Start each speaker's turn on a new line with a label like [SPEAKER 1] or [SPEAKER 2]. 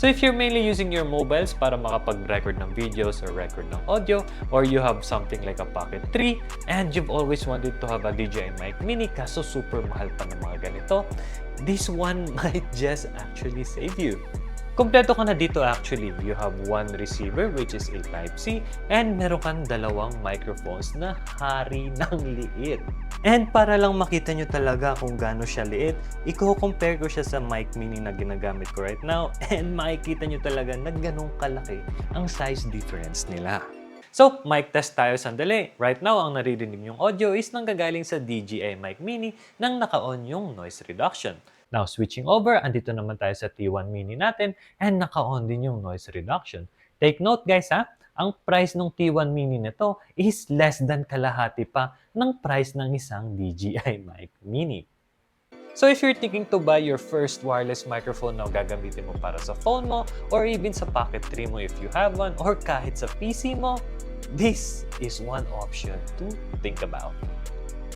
[SPEAKER 1] So if you're mainly using your mobiles para makapag-record ng videos or record ng audio, or you have something like a Pocket 3 and you've always wanted to have a DJI Mic Mini kaso super mahal pa ng mga ganito, this one might just actually save you. Kompleto ka na dito actually. You have one receiver which is a Type-C and meron kang dalawang microphones na hari ng liit. And para lang makita nyo talaga kung gaano siya liit, i-compare ko siya sa Mic Mini na ginagamit ko right now and makikita nyo talaga na ganun kalaki ang size difference nila. So, mic test tayo sandali. Right now, ang naririnig yung audio is nanggagaling sa DJI Mic Mini nang naka-on yung noise reduction. Now, switching over, andito naman tayo sa T1 Mini natin and naka-on din yung noise reduction. Take note guys ha, ang price ng T1 Mini nito is less than kalahati pa ng price ng isang DJI Mic Mini. So if you're thinking to buy your first wireless microphone na gagamitin mo para sa phone mo or even sa Pocket 3 mo if you have one or kahit sa PC mo, this is one option to think about.